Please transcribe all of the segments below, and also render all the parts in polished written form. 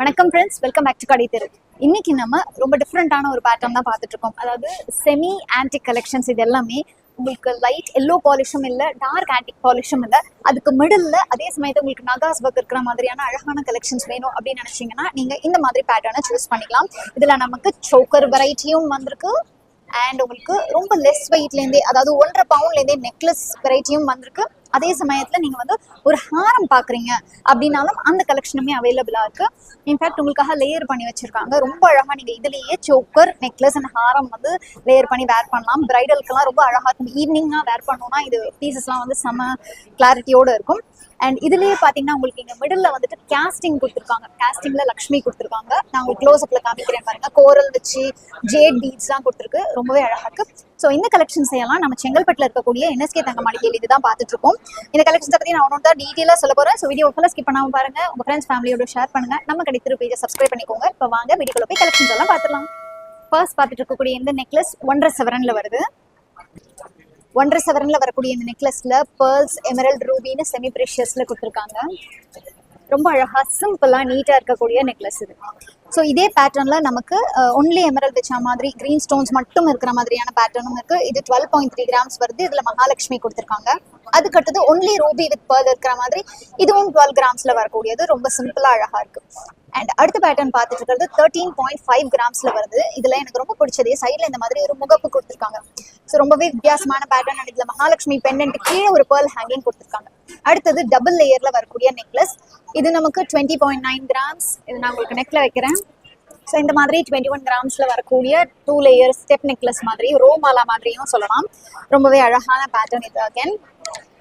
வணக்கம் friends, welcome back to கடை தெரு. இன்னைக்கு நம்ம ரொம்ப டிஃப்ரெண்டான ஒரு பேட்டர்ன் தான் பார்த்துட்டு இருக்கோம். அதாவது செமி ஆன்டிக் கலெக்ஷன்ஸ். இது எல்லாமே உங்களுக்கு லைட் எல்லோ பாலிஷும் இல்லை, டார்க் ஆன்டிக் பாலிஷும் இல்லை, அதுக்கு மிடில் அதே சமயத்தில் உங்களுக்கு நகாஸ் ஒர்க் இருக்கிற மாதிரியான அழகான கலெக்ஷன்ஸ் வேணும் அப்படின்னு நினைச்சீங்கன்னா நீங்க இந்த மாதிரி பேட்டர்னை சூஸ் பண்ணிக்கலாம். இதுல நமக்கு சோக்கர் வெரைட்டியும் வந்திருக்கு அண்ட் உங்களுக்கு ரொம்ப லெஸ் வெயிட்லேருந்தே, அதாவது 1.5 பவுண்ட்லேருந்தே நெக்லஸ் வெரைட்டியும் வந்திருக்கு. அதே சமயத்தில் நீங்கள் வந்து ஒரு ஹாரம் பார்க்குறீங்க அப்படின்னாலும் அந்த கலெக்ஷனுமே அவைலபிளாக இருக்குது. இன்ஃபேக்ட் உங்களுக்காக லேயர் பண்ணி வச்சுருக்காங்க. ரொம்ப அழகாக நீங்கள் இதுலேயே சோக்கர், நெக்லஸ் அண்ட் ஹாரம் வந்து லேயர் பண்ணி வேர் பண்ணலாம். பிரைடலுக்கெல்லாம் ரொம்ப அழகாக இருக்கும். ஈவினிங்காக வேர் பண்ணோன்னா இது பீசஸ்லாம் வந்து செம்ம கிளாரிட்டியோடு இருக்கும். அண்ட் இதுலேயே பார்த்தீங்கன்னா உங்களுக்கு இங்கே மிடில் வந்துட்டு கேஸ்டிங் கொடுத்துருக்காங்க. கேஸ்டிங்கில் லக்ஷ்மி கொடுத்துருக்காங்க. நான் உங்களுக்கு க்ளோஸ்அப்பில் காமிக்கிறேன் பாருங்கள். கோரல் வச்சு ஜேட் பீட்ஸ்லாம் கொடுத்துருக்கு. ரொம்பவே அழகாக இருக்குது. ஸோ இந்த கலெக்ஷன்ஸ் எல்லாம் நம்ம செங்கல்பட்டில் இருக்கக்கூடிய என்எஸ்கே தங்கமாளிகையில் இதுதான் பார்த்துட்டு இருக்கோம். இந்த கலெக்ஷன்ஸை பற்றி நான் ஒன்று தான் டீட்டெயிலாக சொல்ல போகிறேன். ஸோ வீடியோ ஃபுல்லாக ஸ்கிப் பண்ணாமல் பாருங்கள். உங்கள் ஃப்ரெண்ட்ஸ் ஃபேமிலியோட ஷேர் பண்ணுங்கள். நம்ம கடை தெரு பேஜை சப்ஸ்கிரைப் பண்ணிக்கோங்க. இப்போ வாங்க வீடியோக்குள்ள போய் கலெக்ஷன்ஸ் எல்லாம் பார்த்துடலாம். ஃபர்ஸ்ட் பார்த்துட்டு இருக்கக்கூடிய இந்த நெக்லஸ் 1.5 சவரன்ல வருது. 1.5 சவரன்ல வரக்கூடிய இந்த நெக்லஸ்ல பேர்ல்ஸ், எமரல்ட், ரூபின்னு செமி ப்ரெஷியஸ்ல கொடுத்துருக்காங்க. ரொம்ப அழகா சிம்பிளா நீட்டா இருக்கக்கூடிய நெக்லஸ் இது. ஸோ இதே பேட்டர்ன்ல நமக்கு ஒன்லி எமரல்ட் வச்ச மாதிரி கிரீன் ஸ்டோன்ஸ் மட்டும் இருக்கிற மாதிரியான பேட்டர்னும் இருக்கு. இது 12.3 கிராம்ஸ் வருது. இதுல மகாலட்சுமி கொடுத்துருக்காங்க. அதுக்கடுத்தது ஒன்லி ரூபி வித் பேர்ல் இருக்கிற மாதிரி இதுவும் 12 கிராம்ஸ்ல வரக்கூடியது. ரொம்ப சிம்பிளா அழகா இருக்கு. அண்ட் அடுத்த பேட்டர்ன் பார்த்துட்டு இருக்கிறது 13.5 கிராம்ஸ்ல வருது. இதுல எனக்கு ரொம்ப பிடிச்சதே சைட்ல இந்த மாதிரி ஒரு முகப்பு கொடுத்துருக்காங்க. ஸோ ரொம்பவே வித்தியாசமான பேட்டர்ன். அண்ட் இதுல மகாலட்சுமி பெண்டன்ட் கீழே ஒரு பேர்ல் ஹேங்கிங் கொடுத்துருக்காங்க. அடுத்தது டபுள் லேயர்ல வரக்கூடிய நெக்லஸ். இது நமக்கு 20.9 கிராம்ஸ். இது நான் உங்களுக்கு நெக்ல வைக்கிறேன். ஸோ இந்த மாதிரி 21 கிராம்ஸ்ல வரக்கூடிய 2 லேயர் ஸ்டெப் நெக்லஸ் மாதிரி, ரோமாலா மாதிரியும் சொல்லலாம். ரொம்பவே அழகான பேட்டர்ன் இது. அகேன்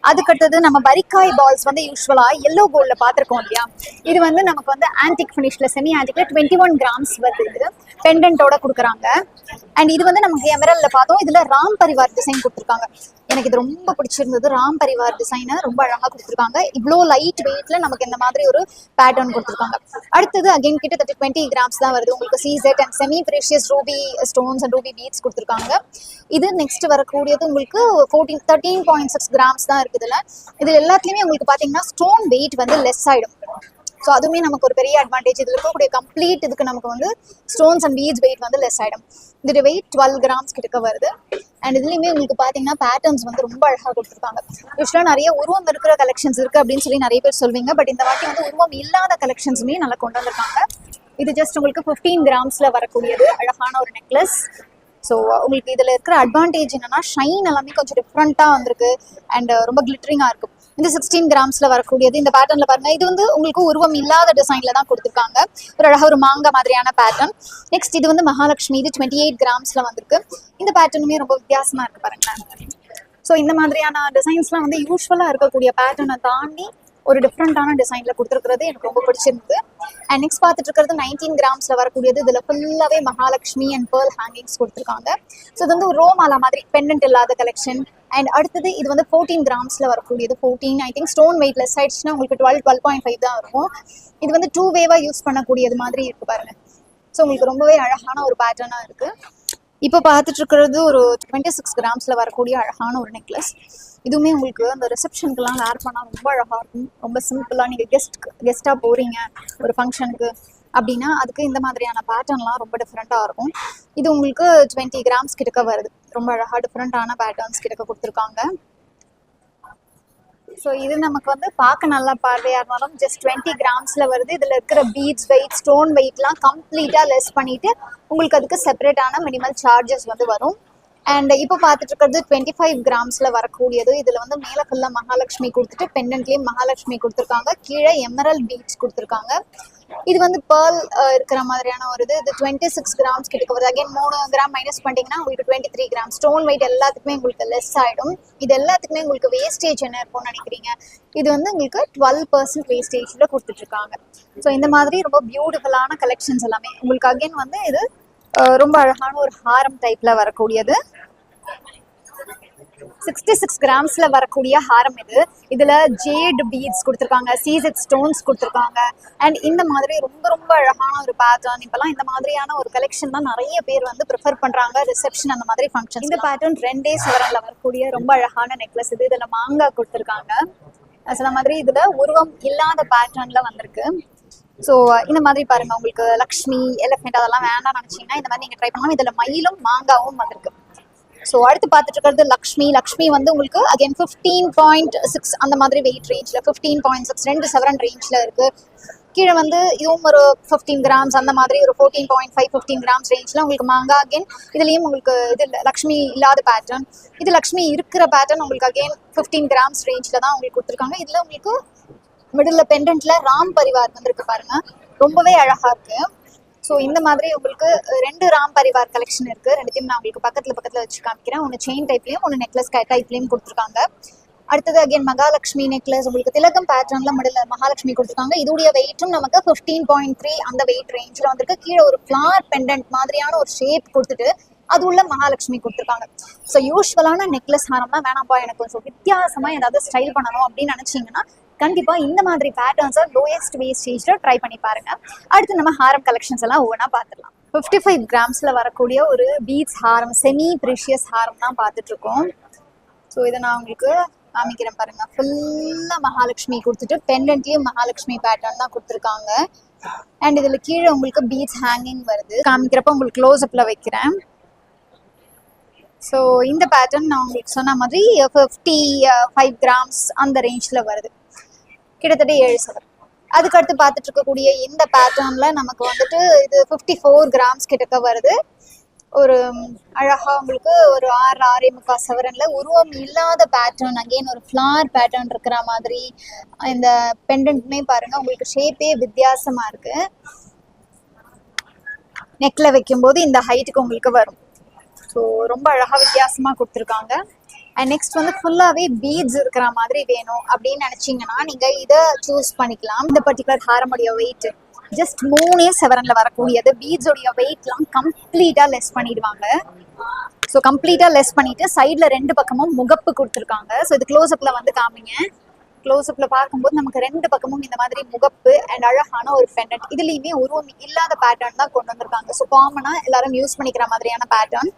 அதுக்கடுத்தது நம்ம பரிக்காய் பால்ஸ் வந்து யூஸ்வலா எல்லோ கோல்ட்ல பார்த்துருக்கோம் இல்லையா. இது வந்து நமக்கு வந்து ஆன்டிக் ஃபினிஷ்ல, செமி ஆன்டிக்ல 21 கிராம்ஸ் வருது. இது பெண்டன்ட்டோட கொடுக்குறாங்க. அண்ட் இது வந்து நமக்கு எமரல்ல பார்த்தோம். இதுல ராம் பரிவார் டிசைன் கொடுத்துருக்காங்க. எனக்கு இது ரொம்ப பிடிச்சிருந்தது. ராம் பரிவார் டிசைனை ரொம்ப அழகா கொடுத்துருக்காங்க. இவ்வளோ லைட் வெயிட்ல நமக்கு இந்த மாதிரி ஒரு பேட்டர்ன் கொடுத்துருக்காங்க. அடுத்தது அகைன் கிட்டத்தட்ட 20 கிராம்ஸ் தான் வருது. உங்களுக்கு சீசெட் and semi precious ruby stones and ruby beads கொடுத்துருக்காங்க. இது நெக்ஸ்ட் வரக்கூடியது உங்களுக்கு 13.6 கிராம்ஸ் தான் இருக்குது. இதுல எல்லாத்துலயுமே உங்களுக்கு பாத்தீங்கன்னா ஸ்டோன் வெயிட் வந்து லெஸ் ஆயிடும். ஸோ அதுவுமே நமக்கு ஒரு பெரிய அட்வான்டேஜ். இதில் இருக்கக்கூடிய கம்ப்ளீட் இதுக்கு நமக்கு வந்து ஸ்டோன்ஸ் அண்ட் பீட்ஸ் வெயிட் வந்து லெஸ் ஆகிடும். இதோட வெயிட் 12 கிராம்ஸ் கிட்ட வருது. அண்ட் இதுலேயுமே உங்களுக்கு பார்த்தீங்கன்னா பேட்டர்ன்ஸ் வந்து ரொம்ப அழகாக கொடுத்துருக்காங்க. யூஸ்வலாக நிறைய உருவம் இருக்கிற கலெக்ஷன்ஸ் இருக்குது அப்படின்னு சொல்லி நிறைய பேர் சொல்வீங்க. பட் இந்த வாட்டி வந்து உருவம் இல்லாத கலெக்ஷன்ஸுமே நல்லா கொண்டு வந்திருக்காங்க. இது ஜஸ்ட் உங்களுக்கு 15 கிராம்ஸில் வரக்கூடியது அழகான ஒரு நெக்லஸ். ஸோ உங்களுக்கு இதில் இருக்கிற அட்வான்டேஜ் என்னன்னா ஷைன் எல்லாமே கொஞ்சம் டிஃப்ரெண்ட்டாக வந்திருக்கு. அண்ட் ரொம்ப கிளிட்டரிங்காக இருக்கும். இந்த 16 கிராம்ஸ்ல வரக்கூடியது. இந்த பேட்டர்ன்ல பாருங்க, இது வந்து உங்களுக்கு உருவம் இல்லாத டிசைன்ல தான் கொடுத்துருக்காங்க. ஒரு அழகா ஒரு மாங்கா மாதிரியான பேட்டர்ன். நெக்ஸ்ட் இது வந்து மகாலட்சுமி. இது 28 கிராம்ஸ்ல வந்திருக்கு. இந்த பேட்டர்னுமே ரொம்ப வித்தியாசமா இருக்கு பாருங்களேன். ஸோ இந்த மாதிரியான டிசைன்ஸ்லாம் வந்து யூஸ்வலா இருக்கக்கூடிய பேட்டர்னை தாண்டி ஒரு டிஃப்ரெண்டான டிசைன்ல கொடுத்துருக்கிறது எனக்கு ரொம்ப பிடிச்சிருந்தது. அண்ட் நெக்ஸ்ட் பார்த்துட்டு இருக்கிறது 19 கிராம்ஸ்ல வரக்கூடியது. இதுல ஃபுல்லாவே மகாலட்சுமி அண்ட் பேர்ல் ஹேங்கிங்ஸ் கொடுத்துருக்காங்க. ஸோ இது வந்து ஒரு ரோமாலா மாதிரி பெண்டன்ட் இல்லாத கலெக்ஷன். அண்ட் அடுத்தது இது வந்து 14 கிராம்ஸ்ல வரக்கூடியது. 14 I think stone wait less ஆயிடுச்சுன்னா உங்களுக்கு 12.5 தான் இருக்கும். இது வந்து 2 வேவா யூஸ் பண்ணக்கூடியது மாதிரி இருக்கு பாருங்க. ஸோ உங்களுக்கு ரொம்பவே அழகான ஒரு பேட்டர்னா இருக்கு. இப்போ பார்த்துட்டு இருக்கிறது ஒரு 26 கிராம்ஸ்ல வரக்கூடிய அழகான ஒரு நெக்லஸ். இதுவுமே உங்களுக்கு அந்த ரிசப்ஷனுக்குலாம் வேர் பண்ணால் ரொம்ப அழகாக இருக்கும். ரொம்ப சிம்பிளாக நீங்கள் கெஸ்ட்டாக போகிறீங்க ஒரு ஃபங்க்ஷனுக்கு அப்படின்னா அதுக்கு இந்த மாதிரியான பேட்டர்ன்லாம் ரொம்ப டிஃப்ரெண்ட்டாக இருக்கும். இது உங்களுக்கு 20 கிராம்ஸ் கிட்டக்க வருது. ரொம்ப அழகாக டிஃப்ரெண்ட்டான பேட்டர்ன்ஸ் கிட்டக்க கொடுத்துருக்காங்க. ஸோ இது நமக்கு வந்து பார்க்க நல்லா பார்வையாக இருந்தாலும் ஜஸ்ட் 20 கிராம்ஸில் வருது. இதில் இருக்கிற பீட்ஸ் வெயிட், ஸ்டோன் வெயிட்லாம் கம்ப்ளீட்டாக லெஸ் பண்ணிவிட்டு உங்களுக்கு அதுக்கு செப்பரேட்டான மினிமல் சார்ஜஸ் வந்து வரும். அண்ட் இப்போ பார்த்துட்டு இருக்கிறது 25 கிராம்ஸ்ல வரக்கூடியது. இதுல வந்து மேல ஃபுல்லா மகாலட்சுமி கொடுத்துட்டு பெண்டன்ட்லயும் மகாலட்சுமி கொடுத்துருக்காங்க. கீழே எமரல்ட் பீட்ஸ் கொடுத்துருக்காங்க. இது வந்து பேர்ல் இருக்கிற மாதிரியான ஒரு இது. 26 கிராம்ஸ் கிட்ட வருது. அகைன் 3 கிராம் மைனஸ் பண்ணிட்டீங்கன்னா உங்களுக்கு 23 கிராம். ஸ்டோன் வெயிட் எல்லாத்துக்குமே உங்களுக்கு லெஸ் ஆயிடும். இது எல்லாத்துக்குமே உங்களுக்கு வேஸ்டேஜ் என்ன இருக்கும்னு நினைக்கிறீங்க? இது வந்து உங்களுக்கு 12% வேஸ்டேஜ்ல கொடுத்துட்டு இருக்காங்க. ஸோ இந்த மாதிரி ரொம்ப பியூட்டிஃபுல்லான கலெக்ஷன்ஸ் எல்லாமே உங்களுக்கு. அகைன் வந்து இது ரொம்ப அழகான ஒரு ஹாரம் டைப்ல வரக்கூடியது. 66 கிராம்ஸ்ல வரக்கூடிய ஹாரம் இது. இதுல ஜேட் பீட்ஸ் கொடுத்துருக்காங்க, சீசெட் ஸ்டோன்ஸ் கொடுத்துருக்காங்க. அண்ட் இந்த மாதிரி ரொம்ப ரொம்ப அழகான ஒரு பேட்டர்ன். இப்பெல்லாம் இந்த மாதிரியான ஒரு கலெக்ஷன் தான் நிறைய பேர் வந்து ப்ரிஃபர் பண்றாங்க ரிசப்ஷன் அந்த மாதிரி ஃபங்க்ஷன். இந்த பேட்டர்ன் 2 சவரன்ல வரக்கூடிய ரொம்ப அழகான நெக்லஸ் இது. இதுல மாங்காய் கொடுத்துருக்காங்க. சில மாதிரி இதுல உருவம் இல்லாத பேட்டர்ன்ல வந்திருக்கு. ஸோ இந்த மாதிரி பாருங்க, உங்களுக்கு லக்ஷ்மி எலிஃபென்ட் அதெல்லாம் வேண்டாம் நினைச்சீங்கன்னா இந்த மாதிரி நீங்க ட்ரை பண்ணலாம். இதுல மயிலும் மாங்காவும் வந்திருக்கு. ஸோ அடுத்து பார்த்துட்டு இருக்கிறது லக்ஷ்மி வந்து உங்களுக்கு அகைன் 15.6 அந்த மாதிரி வெயிட் ரேஞ்சில் 15.6 2 செவரன் ரேஞ்சில் இருக்கு. கீழே வந்து இதுவும் ஒரு 15 கிராம்ஸ் அந்த மாதிரி ஒரு 14.5 15 கிராம்ஸ் ரேஞ்சில் உங்களுக்கு மாங்காய். அகைன் இதுலேயும் உங்களுக்கு இது இல்லை, லக்ஷ்மி இல்லாத பேட்டர்ன். இது லக்ஷ்மி இருக்கிற பேட்டர்ன் உங்களுக்கு அகைன் 15 கிராம்ஸ் ரேஞ்சில் தான் உங்களுக்கு கொடுத்துருக்காங்க. இதில் உங்களுக்கு மிடில் பெண்டன்ட்ல ராம் பரிவார் வந்துருக்கு பாருங்க, ரொம்பவே அழகா இருக்கு. ஸோ இந்த மாதிரி உங்களுக்கு 2 ராம் பரிவார் கலெக்ஷன் இருக்கு. ரெண்டுத்தையும் நான் உங்களுக்கு பக்கத்துல வச்சு காமிக்கிறேன். ஒன்று செயின் டைப்லயும் ஒன்று நெக்லஸ் டைப்லயும் கொடுத்துருக்காங்க. அடுத்தது அகைன் மகாலட்சுமி நெக்லஸ், உங்களுக்கு திலகம் பேட்டர்ன்ல மிடில் மகாலட்சுமி கொடுத்துருக்காங்க. இதோடைய வெயிட்டும் நமக்கு 15.3 அந்த வெயிட் ரேஞ்சில் வந்திருக்கு. கீழே ஒரு ஃபிளார் பெண்டன்ட் மாதிரியான ஒரு ஷேப் கொடுத்துட்டு அது உள்ள மகாலட்சுமி கொடுத்துருக்காங்க. ஸோ யூஸ்வலான நெக்லஸ் ஹாரம்னா வேணாம்ப்பா, எனக்கு கொஞ்சம் வித்தியாசமா ஏதாவது ஸ்டைல் பண்ணணும் அப்படின்னு நினைச்சீங்கன்னா கண்டிப்பா இந்த மாதிரி பேட்டர்ன்ஸை லோயஸ்ட் வெயிட் ஸ்டேஜ்ல ட்ரை பண்ணி பாருங்க. அடுத்து நம்ம ஹாரம் கலெக்ஷன்ஸ் எல்லாம் ஒவ்வொன்றா பார்த்துடலாம். 55 கிராம்ஸ்ல வரக்கூடிய ஒரு பீட்ஸ் ஹாரம், செமி ப்ரீஷியஸ் ஹாரம் தான் பார்த்துட்டு இருக்கோம். ஸோ இதை நான் உங்களுக்கு காமிக்கிறேன் பாருங்க. ஃபுல்லா மகாலட்சுமி கொடுத்துட்டு பெண்டன்ட்லயும் மகாலட்சுமி பேட்டர்ன் தான் கொடுத்துருக்காங்க. அண்ட் இதுல கீழே உங்களுக்கு பீட்ஸ் ஹேங்கிங் வருது. காமிக்கிறப்ப உங்களுக்கு க்ளோஸ் அப்ல வைக்கிறேன். ஸோ இந்த பேட்டர்ன் நான் உங்களுக்கு சொன்ன மாதிரி 55 கிராம்ஸ் அந்த ரேஞ்சில் வருது, கிட்டத்தட்ட 7 சவரன். அதுக்கடுத்து பார்த்துட்டு இருக்கக்கூடிய இந்த பேட்டர்ன்ல நமக்கு வந்துட்டு இது 54 கிராம்ஸ் கிட்டக்க வருது. ஒரு அழகா உங்களுக்கு ஒரு 6.5 சவரன்ல உருவம் இல்லாத பேட்டர்ன், அகெயின் ஒரு ஃபிளார் பேட்டர்ன் இருக்கிற மாதிரி. இந்த பெண்டன்ட்மே பாருங்க, உங்களுக்கு ஷேப்பே வித்தியாசமா இருக்கு. நெக்ல வைக்கும்போது இந்த ஹைட்டுக்கு உங்களுக்கு வரும். ஸோ ரொம்ப அழகா வித்தியாசமா கொடுத்துருக்காங்க. அண்ட் நெக்ஸ்ட் வந்து ஃபுல்லாவே பீட்ஸ் இருக்கிற மாதிரி வேணும் அப்படின்னு நினைச்சீங்கன்னா நீங்க இதை சூஸ் பண்ணிக்கலாம். இந்த பர்டிகுலர் ஹாரமுடைய வெயிட் ஜஸ்ட் 3 செவரன்ல வரக்கூடியது. பீட்ஸோடைய வெயிட்லாம் கம்ப்ளீட்டா லெஸ் பண்ணிடுவாங்க. ஸோ கம்ப்ளீட்டா லெஸ் பண்ணிட்டு சைட்ல 2 பக்கமும் முகப்பு கொடுத்துருக்காங்க. ஸோ இது க்ளோஸ் அப்ல வந்து காமிங்க. க்ளோஸ் அப்ல பார்க்கும்போது நமக்கு 2 பக்கமும் இந்த மாதிரி முகப்பு அண்ட் அழகான ஒரு பெண்டன்ட். இதுலயுமே உருவம் இல்லாத பேட்டர்ன் தான் கொண்டு வந்திருக்காங்க. ஸோ காமனா எல்லாரும் யூஸ் பண்ணிக்கிற மாதிரியான பேட்டர்ன்.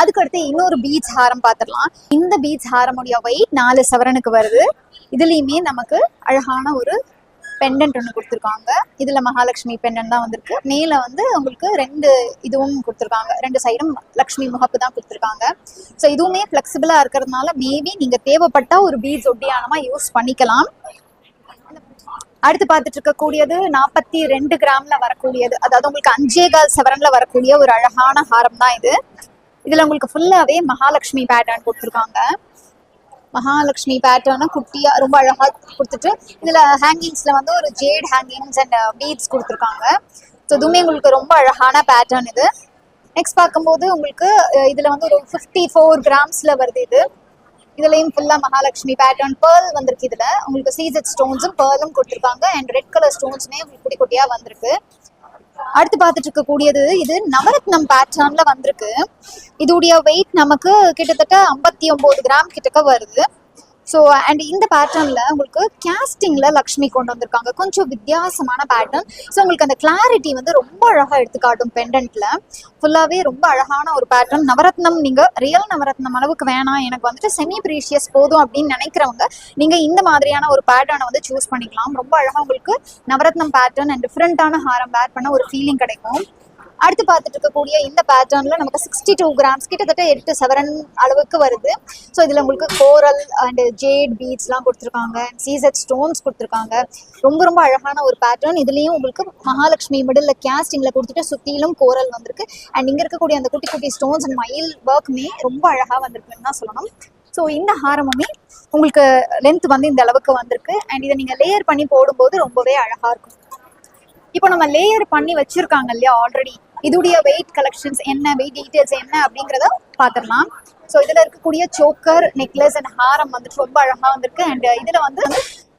அதுக்கடுத்து இன்னொரு பீட்ஸ் ஹாரம் பார்த்துடலாம். இந்த பீட்ஸ் ஹாரமுடைய வெயிட் 4 சவரனுக்கு வருது. இதுலயுமே நமக்கு அழகான ஒரு பெண்டன்ட் ஒன்று கொடுத்துருக்காங்க. இதுல மகாலட்சுமி பெண்டன்ட் தான் வந்திருக்கு. மேல வந்து உங்களுக்கு 2 இதுவும் கொடுத்துருக்காங்க. 2 சைடும் லக்ஷ்மி முகப்பு தான் கொடுத்துருக்காங்க. ஸோ இதுவுமே ஃபிளெக்சிபிளா இருக்கிறதுனால மேபி நீங்க தேவைப்பட்டா ஒரு பீட்ஸ் ஒட்டியானமா யூஸ் பண்ணிக்கலாம். அடுத்து பார்த்துட்டு இருக்கக்கூடியது 42 கிராம்ல வரக்கூடியது, அதாவது உங்களுக்கு 5.25 சவரன்ல வரக்கூடிய ஒரு அழகான ஹாரம் தான் இது. இதுல உங்களுக்கு ஃபுல்லாவே மகாலட்சுமி பேட்டர்ன் கொடுத்துருக்காங்க. மகாலட்சுமி பேட்டர்ன் குட்டியா ரொம்ப அழகா கொடுத்துட்டு இதுல ஹேங்கிங்ஸ்ல வந்து ஒரு ஜேட் ஹேங்கிங்ஸ் அண்ட் பீட்ஸ் கொடுத்துருக்காங்க. ஸோ இதுவுமே உங்களுக்கு ரொம்ப அழகான பேட்டர்ன் இது. நெக்ஸ்ட் பார்க்கும்போது உங்களுக்கு இதுல வந்து ஒரு 54 கிராம்ஸ்ல வருது. இதுலயும் ஃபுல்லா மகாலட்சுமி பேட்டர்ன் பேர்ல் வந்திருக்கு. இதுல உங்களுக்கு சீசட் ஸ்டோன்ஸும் பேர்லும் கொடுத்துருக்காங்க அண்ட் ரெட் கலர் ஸ்டோன்ஸுமே உங்களுக்கு குட்டி குட்டியா வந்திருக்கு. அடுத்து பார்த்துட்டு இருக்கக்கூடியது இது நவரத்னம் பேட்டர்ன்ல வந்திருக்கு. இதோடைய வெயிட் நமக்கு கிட்டத்தட்ட 59 கிராம் கிட்டக்க வருது. ஸோ அண்ட் இந்த பேட்டர்ன்ல உங்களுக்கு கேஸ்டிங்ல லக்ஷ்மி கொண்டு வந்திருக்காங்க. கொஞ்சம் வித்தியாசமான பேட்டர்ன். ஸோ உங்களுக்கு அந்த கிளாரிட்டி வந்து ரொம்ப அழகா எடுத்துக்காட்டும். பெண்டன்ட்ல ஃபுல்லாவே ரொம்ப அழகான ஒரு பேட்டர்ன். நவரத்னம் நீங்க ரியல் நவரத்னம் அளவுக்கு வேணாம், எனக்கு வந்துட்டு செமி ப்ரீஷியஸ் போதும் அப்படின்னு நினைக்கிறவங்க நீங்க இந்த மாதிரியான ஒரு பேட்டர்னை வந்து சூஸ் பண்ணிக்கலாம். ரொம்ப அழகா உங்களுக்கு நவரத்னம் பேட்டர்ன் அண்ட் டிஃப்ரெண்டான ஹாரம் வேர் பண்ண ஒரு ஃபீலிங் கிடைக்கும். அடுத்து பார்த்துட்டு இருக்கக்கூடிய இந்த பேட்டர்ன்ல நமக்கு 62 கிராம்ஸ் கிட்டத்தட்ட 8 சவரன் அளவுக்கு வருது. ஸோ இதுல உங்களுக்கு கோரல் அண்ட் ஜேட் பீட்ஸ் எல்லாம் கொடுத்துருக்காங்க, சீசட் ஸ்டோன்ஸ் கொடுத்துருக்காங்க. ரொம்ப ரொம்ப அழகான ஒரு பேட்டர்ன். இதுலயும் உங்களுக்கு மகாலட்சுமி மிடில் கேஸ்டிங்ல கொடுத்துட்டு சுத்திலும் கோரல் வந்திருக்கு. அண்ட் இங்க இருக்கக்கூடிய அந்த குட்டி குட்டி ஸ்டோன்ஸ் அண்ட் மயில் ஒர்க்குமே ரொம்ப அழகா வந்திருக்குன்னு தான் சொல்லணும். ஸோ இந்த ஹாரமுமே உங்களுக்கு லென்த் வந்து இந்த அளவுக்கு வந்திருக்கு. அண்ட் இதை நீங்க லேயர் பண்ணி போடும்போது ரொம்பவே அழகா இருக்கும். இப்போ நம்ம லேயர் பண்ணி வச்சிருக்காங்க இல்லையா ஆல்ரெடி, இதுடைய வெயிட் கலெக்ஷன்ஸ் என்ன, வெயிட் டீடைல்ஸ் என்ன அப்படிங்கிறத பார்த்துடலாம். ஸோ இதுல இருக்கக்கூடிய சோக்கர் நெக்லஸ் அண்ட் ஹாரம் வந்துட்டு ரொம்ப அழகா வந்திருக்கு. அண்ட் இதுல வந்து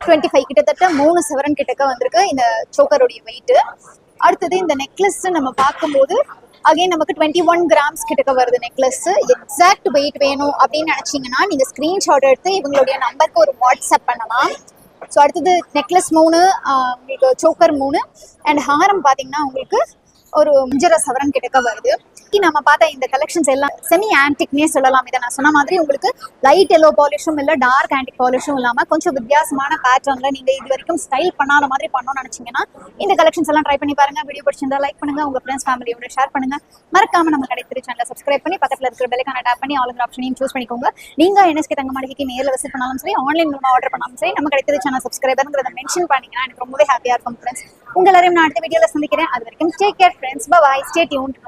25 கிட்டத்தட்ட 3 சவரன் கிட்டக்க வந்திருக்கு இந்த சோக்கருடைய வெயிட். அடுத்தது இந்த நெக்லஸ் நம்ம பார்க்கும்போது அகைன் நமக்கு 21 கிராம்ஸ் கிட்டக்க வருது நெக்லஸ். எக்ஸாக்ட் வெயிட் வேணும் அப்படின்னு நினைச்சீங்கன்னா நீங்க ஸ்கிரீன்ஷாட் எடுத்து இவங்களுடைய நம்பருக்கு ஒரு வாட்ஸ்அப் பண்ணலாம். ஸோ அடுத்தது நெக்லஸ் 3, உங்களுக்கு சோக்கர் 3 அண்ட் ஹாரம் பார்த்தீங்கன்னா உங்களுக்கு ஒரு 5.5 சவரன் கிட்டக்க வருது. இன்னைக்கு நம்ம பார்த்த இந்த கலெக்ஷன்ஸ் எல்லாம் செமி ஆன்டிக்னே சொல்லலாம். இதை நான் சொன்ன மாதிரி உங்களுக்கு லைட் எல்லோ பாலிஷும் இல்ல டார்க் ஆன்டிக் பாலிஷும் இல்லாம கொஞ்சம் வித்தியாசமான பேட்டர்ன்ல நீங்க இது வரைக்கும் ஸ்டைல் பண்ணாத மாதிரி பண்ணணும்னு நினைச்சீங்கன்னா இந்த கலெக்ஷன்ஸ் எல்லாம் ட்ரை பண்ணி பாருங்க. வீடியோ பிடிச்சிருந்தா லைக் பண்ணுங்க, உங்க ஃப்ரெண்ட்ஸ் ஃபேமிலியோட ஷேர் பண்ணுங்க. மறக்காம நம்ம கடை திரு சேனலை சப்ஸ்கிரைப் பண்ணி பக்கத்துல இருக்கிற பெல்லைக்கான டேப் பண்ணி ஆல் ஆப்ஷனையும் சூஸ் பண்ணிக்கோங்க. நீங்க NSK தங்க மாளிகைக்கு நேரில் விசிட் பண்ணாலும் சரி, ஆன்லைன் மூலமா ஆர்டர் பண்ணாலும் சரி, நம்ம கடை திரு சேனல் சப்ஸ்கிரைபர்ங்கிறத மென்ஷன் பண்ணீங்கன்னா எனக்கு ரொம்பவே ஹாப்பியா இருக்கும் ஃப்ரெண்ட்ஸ். உங்க எல்லாரையும் நான் அடுத்த வீடியோல சந்திக்கிறேன். அது வரைக்கும் take care friends. Bye bye. Stay tuned.